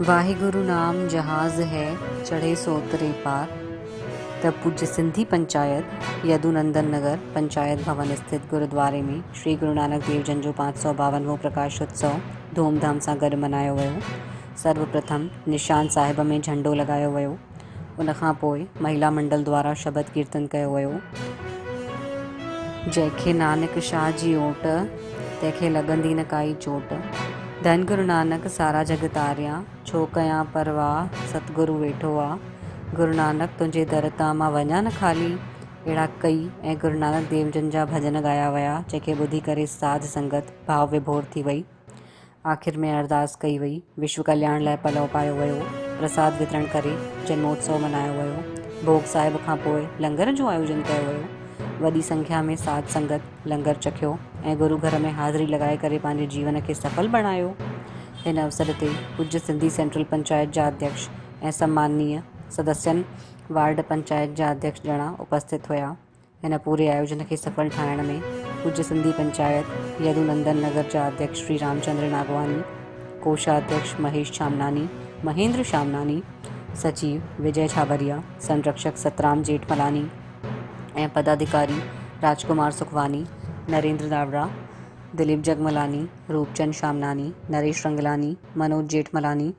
वाहिगुरु नाम जहाज़ है चढ़े सोतरे पार। तब पूज्य सिंधी पंचायत यदुनंदन नगर पंचायत भवन स्थित गुरुद्वारे में श्री गुरु नानक देव जन जो 552 प्रकाशोत्सव धूमधाम सां गॾु मल्हायो वियो। सर्वप्रथम निशान साहिब में झंडो लॻायो वियो। उनखां पोइ महिला मंडल द्वारा शबद कीर्तन कयो वियो। जंहिंखे नानक शाह जी ओट, तंहिंखे लॻंदी न काई चोट। धन गुरु नानक सारा जग तारियां, छो कयां परवाह सतगुरु वेठो आ। गुरु नानक तुंहिंजे दर तां मां वञा न ख़ाली। अहिड़ा कई ऐं गुरु नानक देव जन जा भॼन ॻाया विया, जंहिंखे ॿुधी करे साध संगत भाव विभोर थी वई। आख़िर में अरदास कई वई, विश्व कल्याण लाइ पलव पायो वियो, प्रसाद वितरण करे जन्मोत्सव मल्हायो वियो। भोग साहिब खां पोइ लंगर जो आयोजन कयो वियो। वॾी संख्या में साध संगत लंगर चखियो ऐं गुरु घर में हाज़िरी लॻाए करे पंहिंजे जीवन खे सफल बणायो। हिन अवसर ते पूज्य सिंधी सेंट्रल पंचायत जा अध्यक्ष ऐं सम्माननीय सदस्यनि वार्ड पंचायत जा अध्यक्ष ॼणा उपस्थित हुया। हिन पूरे आयोजन खे सफल ठाहिण में पूज्य सिंधी पंचायत यदुनंदन नगर जा अध्यक्ष श्री रामचंद्र नागवानी, कोषाध्यक्ष महेश शामनानी, महेंद्र शामनानी, सचिव विजय छाबरिया, संरक्षक सतराम जेठमलानी ऐं पदाधिकारी राजकुमार सुखवानी, नरेंद्र दावड़ा, दिलीप जगमलानी, रूपचंद शामनानी, नरेश रंगलानी, मनोज जेठमलानी,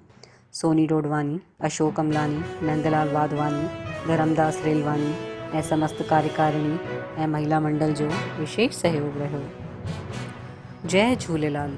सोनी डोडवानी, अशोक अमलानी, नंदलाल वाधवानी, धरमदास रेलवानी ऐं समस्त कार्यकारिणी ऐं महिला मंडल जो विशेष सहयोग रहियो। जय झूलेलाल।